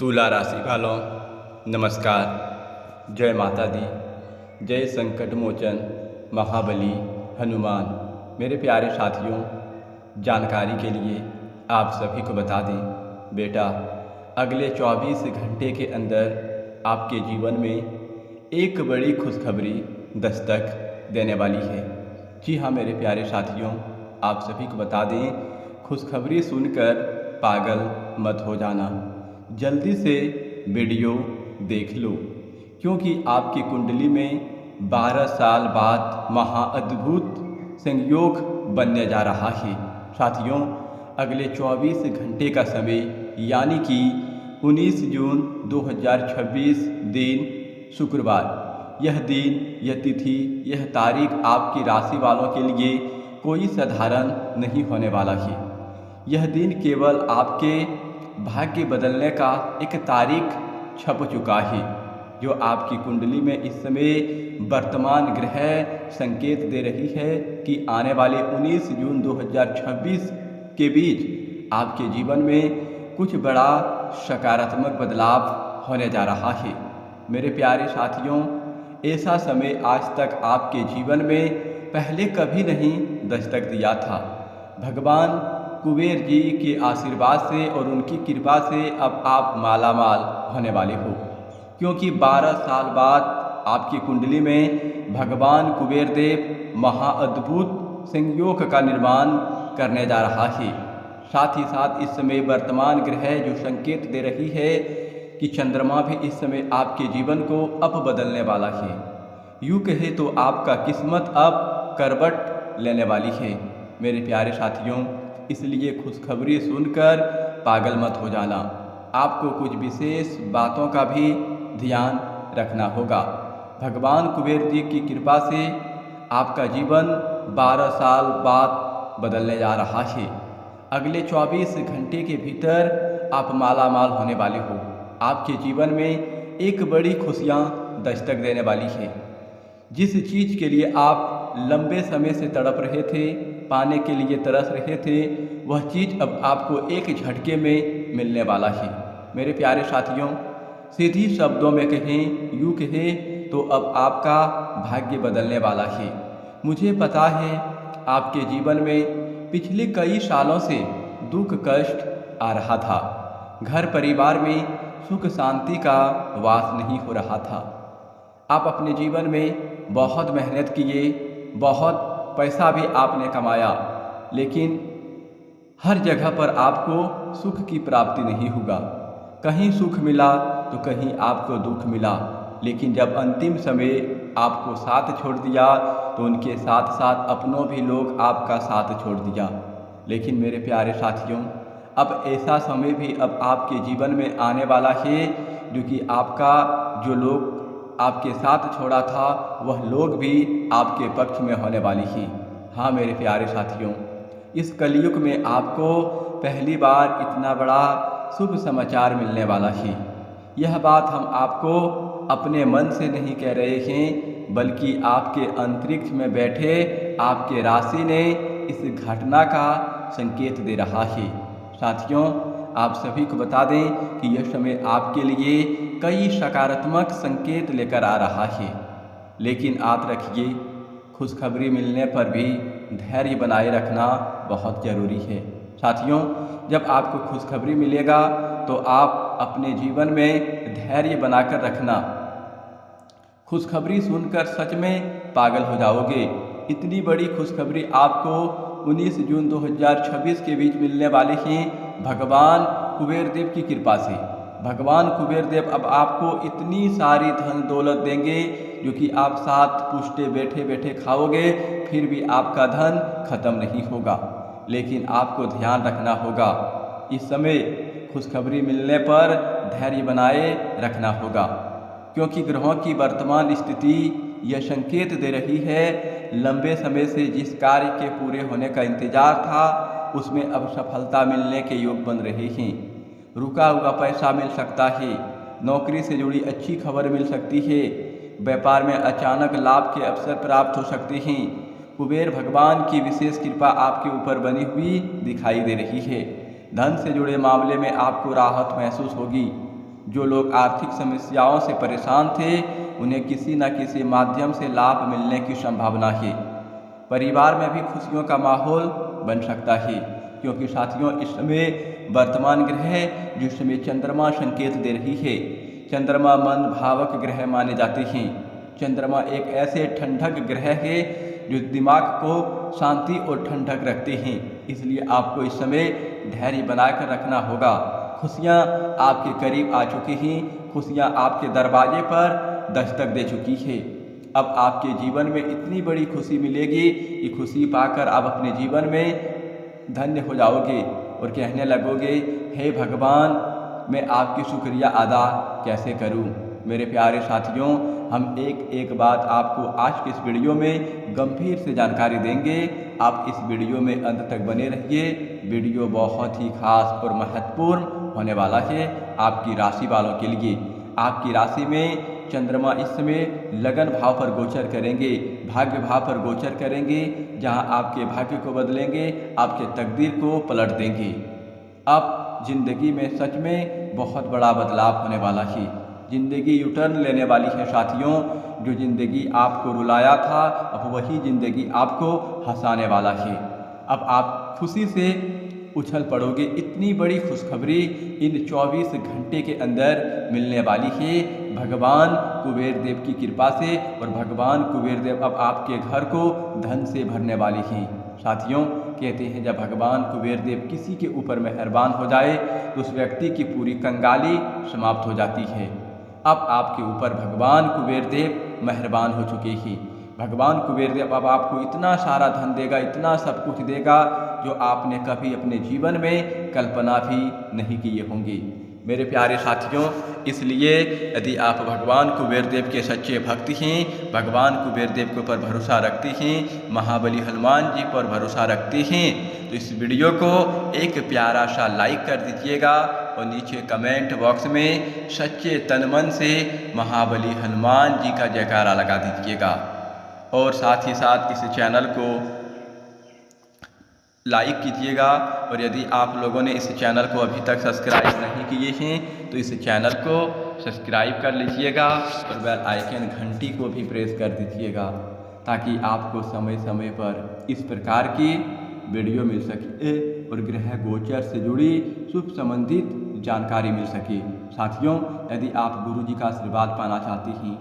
तुला राशि वालों, नमस्कार। जय माता दी, जय संकट मोचन महाबली हनुमान। मेरे प्यारे साथियों, जानकारी के लिए आप सभी को बता दें बेटा, अगले 24 घंटे के अंदर आपके जीवन में एक बड़ी खुशखबरी दस्तक देने वाली है। जी हाँ मेरे प्यारे साथियों, आप सभी को बता दें, खुशखबरी सुनकर पागल मत हो जाना। जल्दी से वीडियो देख लो, क्योंकि आपकी कुंडली में 12 साल बाद महाअद्भुत संयोग बनने जा रहा है। साथियों, अगले 24 घंटे का समय यानी कि 19 जून 2026 दिन शुक्रवार, यह दिन, यह तिथि, यह तारीख आपकी राशि वालों के लिए कोई साधारण नहीं होने वाला है। यह दिन केवल आपके भाग्य बदलने का एक तारीख छप चुका है, जो आपकी कुंडली में इस समय वर्तमान ग्रह संकेत दे रही है कि आने वाले 19 जून 2026 के बीच आपके जीवन में कुछ बड़ा सकारात्मक बदलाव होने जा रहा है। मेरे प्यारे साथियों, ऐसा समय आज तक आपके जीवन में पहले कभी नहीं दस्तक दिया था। भगवान कुबेर जी के आशीर्वाद से और उनकी कृपा से अब आप मालामाल होने वाले हो, क्योंकि 12 साल बाद आपकी कुंडली में भगवान कुबेर देव महाअद्भुत संयोग का निर्माण करने जा रहा है। साथ ही साथ इस समय वर्तमान ग्रह जो संकेत दे रही है कि चंद्रमा भी इस समय आपके जीवन को अब बदलने वाला है। यूँ कहे तो आपका किस्मत अब करवट लेने वाली है। मेरे प्यारे साथियों, इसलिए खुशखबरी सुनकर पागल मत हो जाना। आपको कुछ विशेष बातों का भी ध्यान रखना होगा। भगवान कुबेर जी की कृपा से आपका जीवन 12 साल बाद बदलने जा रहा है। अगले 24 घंटे के भीतर आप मालामाल होने वाले हो। आपके जीवन में एक बड़ी खुशियाँ दस्तक देने वाली है। जिस चीज़ के लिए आप लंबे समय से तड़प रहे थे, पाने के लिए तरस रहे थे, वह चीज़ अब आपको एक झटके में मिलने वाला है। मेरे प्यारे साथियों, सीधी शब्दों में कहें, यूँ कहें तो अब आपका भाग्य बदलने वाला है। मुझे पता है आपके जीवन में पिछले कई सालों से दुख कष्ट आ रहा था। घर परिवार में सुख शांति का वास नहीं हो रहा था। आप अपने जीवन में बहुत मेहनत किए, बहुत पैसा भी आपने कमाया, लेकिन हर जगह पर आपको सुख की प्राप्ति नहीं हुआ। कहीं सुख मिला तो कहीं आपको दुख मिला। लेकिन जब अंतिम समय आपको साथ छोड़ दिया तो उनके साथ साथ अपनों भी लोग आपका साथ छोड़ दिया। लेकिन मेरे प्यारे साथियों, अब ऐसा समय भी अब आपके जीवन में आने वाला है जो कि आपका जो लोग आपके साथ छोड़ा था वह लोग भी आपके पक्ष में होने वाली ही। हाँ मेरे प्यारे साथियों, इस कलयुग में आपको पहली बार इतना बड़ा शुभ समाचार मिलने वाला है। यह बात हम आपको अपने मन से नहीं कह रहे हैं, बल्कि आपके अंतरिक्ष में बैठे आपके राशि ने इस घटना का संकेत दे रहा है। साथियों, आप सभी को बता दें कि यह समय आपके लिए कई सकारात्मक संकेत लेकर आ रहा है। लेकिन याद रखिए, खुशखबरी मिलने पर भी धैर्य बनाए रखना बहुत ज़रूरी है। साथियों, जब आपको खुशखबरी मिलेगा तो आप अपने जीवन में धैर्य बनाकर रखना। खुशखबरी सुनकर सच में पागल हो जाओगे। इतनी बड़ी खुशखबरी आपको 19 जून 2026 के बीच मिलने वाली है भगवान कुबेर देव की कृपा से। भगवान कुबेर देव अब आपको इतनी सारी धन दौलत देंगे जो कि आप साथ पुष्टे बैठे बैठे खाओगे, फिर भी आपका धन खत्म नहीं होगा। लेकिन आपको ध्यान रखना होगा, इस समय खुशखबरी मिलने पर धैर्य बनाए रखना होगा, क्योंकि ग्रहों की वर्तमान स्थिति यह संकेत दे रही है लंबे समय से जिस कार्य के पूरे होने का इंतजार था उसमें अब सफलता मिलने के योग बन रहे हैं। रुका हुआ पैसा मिल सकता है, नौकरी से जुड़ी अच्छी खबर मिल सकती है, व्यापार में अचानक लाभ के अवसर प्राप्त हो सकते हैं। कुबेर भगवान की विशेष कृपा आपके ऊपर बनी हुई दिखाई दे रही है। धन से जुड़े मामले में आपको राहत महसूस होगी। जो लोग आर्थिक समस्याओं से परेशान थे उन्हें किसी न किसी माध्यम से लाभ मिलने की संभावना है। परिवार में भी खुशियों का माहौल बन सकता है, क्योंकि साथियों इस समय वर्तमान ग्रह जिस समय चंद्रमा संकेत दे रही है, चंद्रमा मन भावक ग्रह माने जाते हैं। चंद्रमा एक ऐसे ठंडक ग्रह है जो दिमाग को शांति और ठंडक रखते हैं। इसलिए आपको इस समय धैर्य बनाकर रखना होगा। खुशियाँ आपके करीब आ चुकी हैं, खुशियाँ आपके दरवाजे पर दस्तक दे चुकी है। अब आपके जीवन में इतनी बड़ी खुशी मिलेगी कि खुशी पाकर आप अपने जीवन में धन्य हो जाओगे और कहने लगोगे, हे भगवान, मैं आपकी शुक्रिया अदा कैसे करूं। मेरे प्यारे साथियों, हम एक एक बात आपको आज के इस वीडियो में गंभीर से जानकारी देंगे। आप इस वीडियो में अंत तक बने रहिए। वीडियो बहुत ही खास और महत्वपूर्ण होने वाला है आपकी राशि वालों के लिए। आपकी राशि में चंद्रमा इस समय लगन भाव पर गोचर करेंगे, भाग्य भाव पर गोचर करेंगे, जहां आपके भाग्य को बदलेंगे, आपके तकदीर को पलट देंगे। अब जिंदगी में सच में बहुत बड़ा बदलाव होने वाला है। जिंदगी यूटर्न लेने वाली है साथियों। जो जिंदगी आपको रुलाया था, अब वही जिंदगी आपको हंसाने वाला है। अब आप खुशी से उछल पड़ोगे। इतनी बड़ी खुशखबरी इन 24 घंटे के अंदर मिलने वाली है भगवान कुबेर देव की कृपा से, और भगवान कुबेर देव अब आपके घर को धन से भरने वाली हैं। साथियों, कहते हैं जब भगवान कुबेर देव किसी के ऊपर मेहरबान हो जाए तो उस व्यक्ति की पूरी कंगाली समाप्त हो जाती है। अब आपके ऊपर भगवान कुबेर देव मेहरबान हो चुके हैं। भगवान कुबेर देव अब आपको इतना सारा धन देगा, इतना सब कुछ देगा जो आपने कभी अपने जीवन में कल्पना भी नहीं किए होंगे। मेरे प्यारे साथियों, इसलिए यदि आप भगवान कुबेर देव के सच्चे भक्त हैं, भगवान कुबेर देव के ऊपर भरोसा रखते हैं, महाबली हनुमान जी पर भरोसा रखते हैं, तो इस वीडियो को एक प्यारा सा लाइक कर दीजिएगा और नीचे कमेंट बॉक्स में सच्चे तन मन से महाबली हनुमान जी का जयकारा लगा दीजिएगा। और साथ ही साथ इस चैनल को लाइक कीजिएगा। और यदि आप लोगों ने इस चैनल को अभी तक सब्सक्राइब नहीं किए हैं तो इस चैनल को सब्सक्राइब कर लीजिएगा और बेल आइकन घंटी को भी प्रेस कर दीजिएगा, ताकि आपको समय समय पर इस प्रकार की वीडियो मिल सके और ग्रह गोचर से जुड़ी शुभ संबंधित जानकारी मिल सके। साथियों, यदि आप गुरु जी का आशीर्वाद पाना चाहते हैं,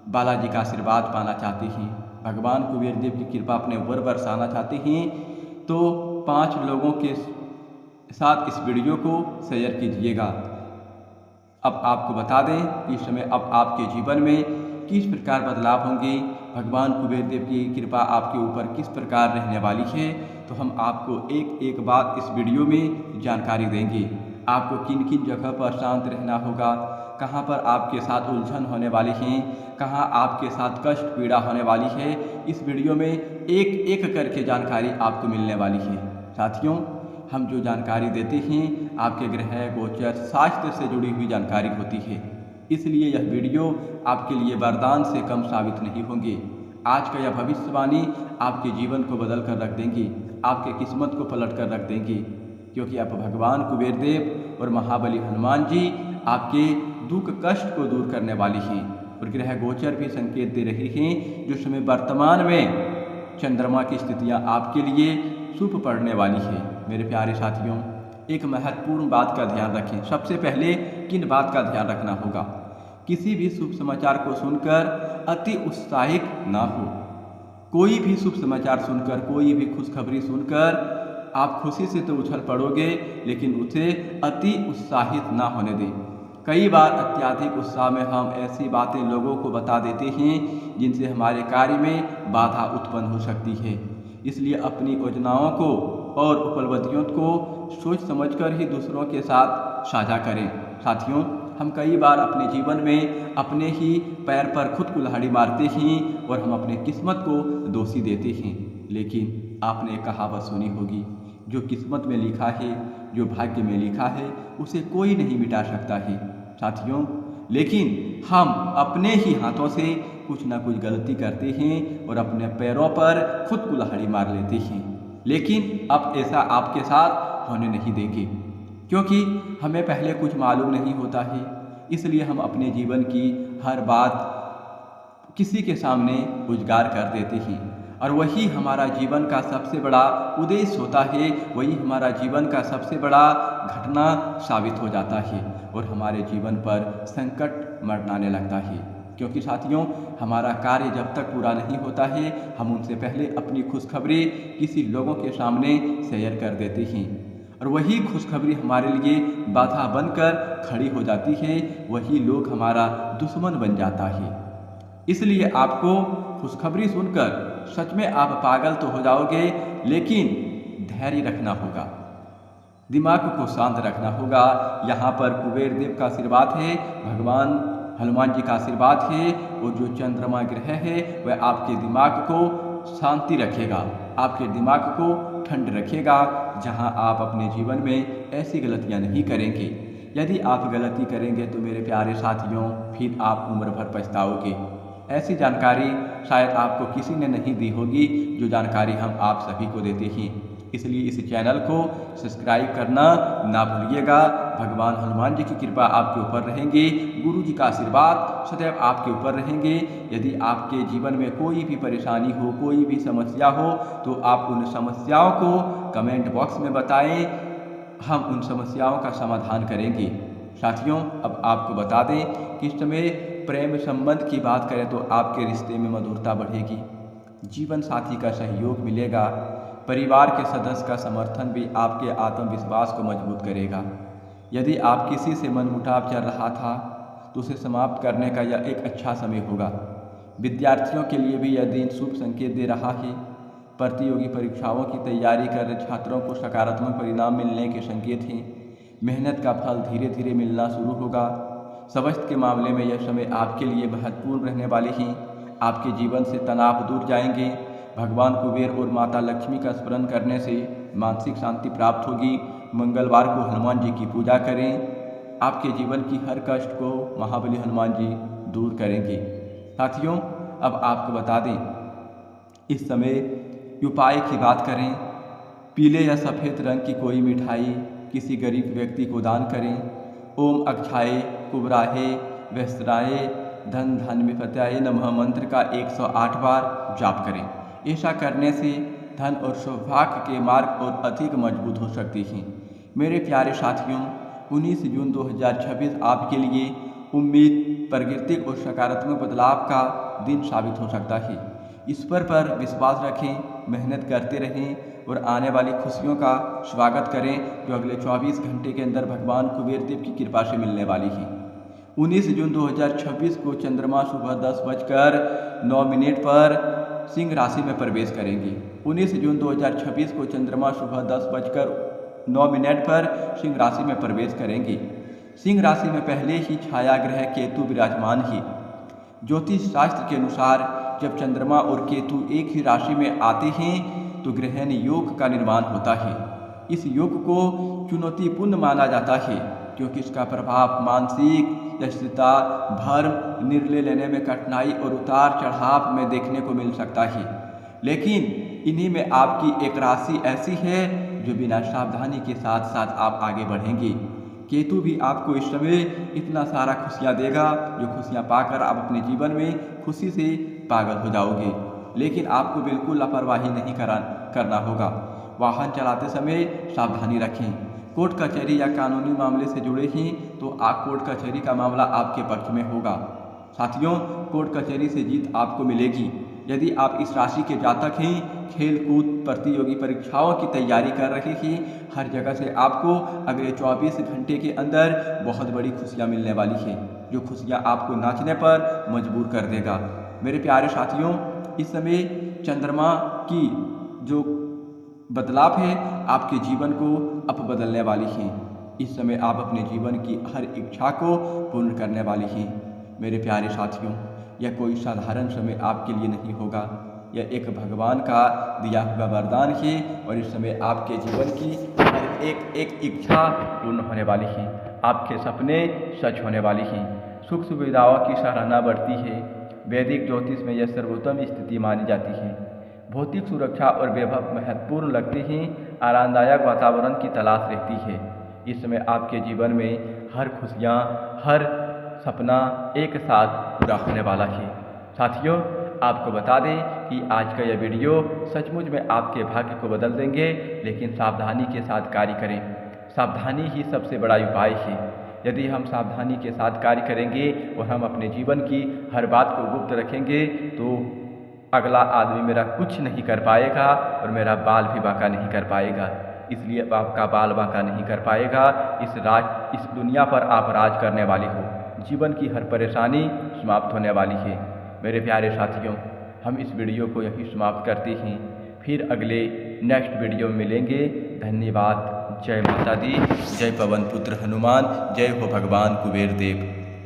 बालाजी का आशीर्वाद पाना चाहते हैं, भगवान कुबेर देव की कृपा अपने ऊपर बरसाना चाहते हैं, तो 5 लोगों के साथ इस वीडियो को शेयर कीजिएगा। अब आपको बता दें कि इस समय अब आपके जीवन में किस प्रकार बदलाव होंगे, भगवान कुबेर देव की कृपा आपके ऊपर किस प्रकार रहने वाली है, तो हम आपको एक एक बात इस वीडियो में जानकारी देंगे। आपको किन किन जगह पर शांत रहना होगा, कहाँ पर आपके साथ उलझन होने वाली है, कहाँ आपके साथ कष्ट पीड़ा होने वाली है, इस वीडियो में एक एक करके जानकारी आपको मिलने वाली है। साथियों, हम जो जानकारी देते हैं आपके ग्रह गोचर शास्त्र से जुड़ी हुई जानकारी होती है, इसलिए यह वीडियो आपके लिए वरदान से कम साबित नहीं होंगे। आज का यह भविष्यवाणी आपके जीवन को बदल कर रख देंगी, आपके किस्मत को पलट कर रख देंगी, क्योंकि आप भगवान कुबेर देव और महाबली हनुमान जी आपके दुख कष्ट को दूर करने वाली हैं। और ग्रह गोचर भी संकेत दे रही हैं जो समय वर्तमान में चंद्रमा की स्थितियां आपके लिए शुभ पड़ने वाली है। मेरे प्यारे साथियों, एक महत्वपूर्ण बात का ध्यान रखें। सबसे पहले किन बात का ध्यान रखना होगा, किसी भी शुभ समाचार को सुनकर अति उत्साहित ना हो। कोई भी शुभ समाचार सुनकर, कोई भी खुशखबरी सुनकर आप खुशी से तो उछल पड़ोगे, लेकिन उसे अति उत्साहित ना होने दें। कई बार अत्यधिक उत्साह में हम ऐसी बातें लोगों को बता देते हैं जिनसे हमारे कार्य में बाधा उत्पन्न हो सकती है। इसलिए अपनी योजनाओं को और उपलब्धियों को सोच समझकर ही दूसरों के साथ साझा करें। साथियों, हम कई बार अपने जीवन में अपने ही पैर पर खुद कुल्हाड़ी मारते हैं और हम अपने किस्मत को दोषी देते हैं। लेकिन आपने एक कहावत सुनी होगी, जो किस्मत में लिखा है, जो भाग्य में लिखा है, उसे कोई नहीं मिटा सकता है। साथियों, लेकिन हम अपने ही हाथों से कुछ ना कुछ गलती करते हैं और अपने पैरों पर खुद कुल्हाड़ी मार लेते हैं। लेकिन अब ऐसा आपके साथ होने नहीं देंगे, क्योंकि हमें पहले कुछ मालूम नहीं होता है। इसलिए हम अपने जीवन की हर बात किसी के सामने उजागर कर देते हैं और वही हमारा जीवन का सबसे बड़ा उद्देश्य होता है, वही हमारा जीवन का सबसे बड़ा घटना साबित हो जाता है और हमारे जीवन पर संकट मंडराने लगता है। क्योंकि साथियों, हमारा कार्य जब तक पूरा नहीं होता है हम उनसे पहले अपनी खुशखबरी किसी लोगों के सामने शेयर कर देते हैं और वही खुशखबरी हमारे लिए बाधा बनकर खड़ी हो जाती है, वही लोग हमारा दुश्मन बन जाता है। इसलिए आपको खुशखबरी सुनकर सच में आप पागल तो हो जाओगे, लेकिन धैर्य रखना होगा, दिमाग को शांत रखना होगा। यहाँ पर कुबेर देव का आशीर्वाद है, भगवान हनुमान जी का आशीर्वाद है और जो चंद्रमा ग्रह है वह आपके दिमाग को शांति रखेगा, आपके दिमाग को ठंड रखेगा, जहाँ आप अपने जीवन में ऐसी गलतियाँ नहीं करेंगे। यदि आप गलती करेंगे तो मेरे प्यारे साथियों फिर आप उम्र भर पछताओगे। ऐसी जानकारी शायद आपको किसी ने नहीं दी होगी जो जानकारी हम आप सभी को देते हैं। इसलिए इस चैनल को सब्सक्राइब करना ना भूलिएगा। भगवान हनुमान जी की कृपा आपके ऊपर रहेंगे, गुरु जी का आशीर्वाद सदैव आपके ऊपर रहेंगे। यदि आपके जीवन में कोई भी परेशानी हो, कोई भी समस्या हो तो आप उन समस्याओं को कमेंट बॉक्स में बताएं, हम उन समस्याओं का समाधान करेंगे। साथियों, अब आपको बता दें कि इस समय प्रेम संबंध की बात करें तो आपके रिश्ते में मधुरता बढ़ेगी, जीवन साथी का सहयोग मिलेगा, परिवार के सदस्य का समर्थन भी आपके आत्मविश्वास को मजबूत करेगा। यदि आप किसी से मनमुटाव चल रहा था तो उसे समाप्त करने का यह एक अच्छा समय होगा। विद्यार्थियों के लिए भी यह दिन शुभ संकेत दे रहा है। प्रतियोगी परीक्षाओं की तैयारी कर रहे छात्रों को सकारात्मक परिणाम मिलने के संकेत हैं। मेहनत का फल धीरे धीरे मिलना शुरू होगा। स्वास्थ्य के मामले में यह समय आपके लिए महत्वपूर्ण रहने वाले हैं। आपके जीवन से तनाव दूर जाएंगे। भगवान कुबेर और माता लक्ष्मी का स्मरण करने से मानसिक शांति प्राप्त होगी। मंगलवार को हनुमान जी की पूजा करें, आपके जीवन की हर कष्ट को महाबली हनुमान जी दूर करेंगे। साथियों, अब आपको बता दें, इस समय उपाय की बात करें, पीले या सफ़ेद रंग की कोई मिठाई किसी गरीब व्यक्ति को दान करें। ओम अक्षाय कुबराहे वस्त्राय धन धन विपत्याय नमः मंत्र का 108 बार जाप करें। ऐसा करने से धन और सौभाग्य के मार्ग और अधिक मजबूत हो सकते हैं। मेरे प्यारे साथियों, 19 जून 2026 आपके लिए उम्मीद, प्रकृति और सकारात्मक बदलाव का दिन साबित हो सकता है। ईश्वर पर विश्वास रखें, मेहनत करते रहें और आने वाली खुशियों का स्वागत करें जो अगले 24 घंटे के अंदर भगवान कुबेर देव की कृपा से मिलने वाली है। 19 जून 2026 को चंद्रमा सुबह 10:09 पर सिंह राशि में प्रवेश करेंगे। 19 जून 2026 को चंद्रमा सुबह 10:09 पर सिंह राशि में प्रवेश करेंगे। सिंह राशि में पहले ही छाया ग्रह केतु विराजमान है। ज्योतिष शास्त्र के अनुसार जब चंद्रमा और केतु एक ही राशि में आते हैं तो ग्रहण योग का निर्माण होता है। इस योग को चुनौतीपूर्ण माना जाता है क्योंकि इसका प्रभाव मानसिक स्थिरता, भर्म, निर्णय लेने में कठिनाई और उतार चढ़ाव में देखने को मिल सकता है। लेकिन इन्हीं में आपकी एक राशि ऐसी है जो बिना सावधानी के साथ साथ आप आगे बढ़ेंगे। केतु भी आपको इस समय इतना सारा खुशियाँ देगा जो खुशियाँ पाकर आप अपने जीवन में खुशी से पागल हो जाओगे। लेकिन आपको बिल्कुल लापरवाही नहीं करना होगा। वाहन चलाते समय सावधानी रखें। कोर्ट कचहरी या कानूनी मामले से जुड़े हैं तो कोर्ट कचहरी का मामला आपके पक्ष में होगा। साथियों, कोर्ट कचहरी से जीत आपको मिलेगी। यदि आप इस राशि के जातक हैं, खेल कूद प्रतियोगी परीक्षाओं की तैयारी कर रहे हैं, हर जगह से आपको अगले 24 घंटे के अंदर बहुत बड़ी खुशियाँ मिलने वाली है जो खुशियाँ आपको नाचने पर मजबूर कर देगा। मेरे प्यारे साथियों, इस समय चंद्रमा की जो बदलाव है आपके जीवन को अब बदलने वाली है। इस समय आप अपने जीवन की हर इच्छा को पूर्ण करने वाली हैं। मेरे प्यारे साथियों, यह कोई साधारण समय आपके लिए नहीं होगा, यह एक भगवान का दिया हुआ वरदान है और इस समय आपके जीवन की हर एक इच्छा पूर्ण होने वाली है। आपके सपने सच होने वाली हैं। सुख सुविधाओं की सराहना बढ़ती है। वैदिक ज्योतिष में यह सर्वोत्तम स्थिति मानी जाती है। भौतिक सुरक्षा और वैभव महत्वपूर्ण लगते हैं। आरामदायक वातावरण की तलाश रहती है। इस समय आपके जीवन में हर खुशियाँ, हर सपना एक साथ पूरा होने वाला है। साथियों, आपको बता दें कि आज का यह वीडियो सचमुच में आपके भाग्य को बदल देंगे, लेकिन सावधानी के साथ कार्य करें। सावधानी ही सबसे बड़ा उपाय है। यदि हम सावधानी के साथ कार्य करेंगे और हम अपने जीवन की हर बात को गुप्त रखेंगे तो अगला आदमी मेरा कुछ नहीं कर पाएगा और मेरा बाल भी बांका नहीं कर पाएगा। इसलिए आपका बाल बांका नहीं कर पाएगा। इस दुनिया पर आप राज करने वाली हो। जीवन की हर परेशानी समाप्त होने वाली है। मेरे प्यारे साथियों, हम इस वीडियो को यहीं समाप्त करते हैं। फिर अगले नेक्स्ट वीडियो में मिलेंगे। धन्यवाद। जय माता दी, जय पवन पुत्र हनुमान, जय हो भगवान कुबेर देव।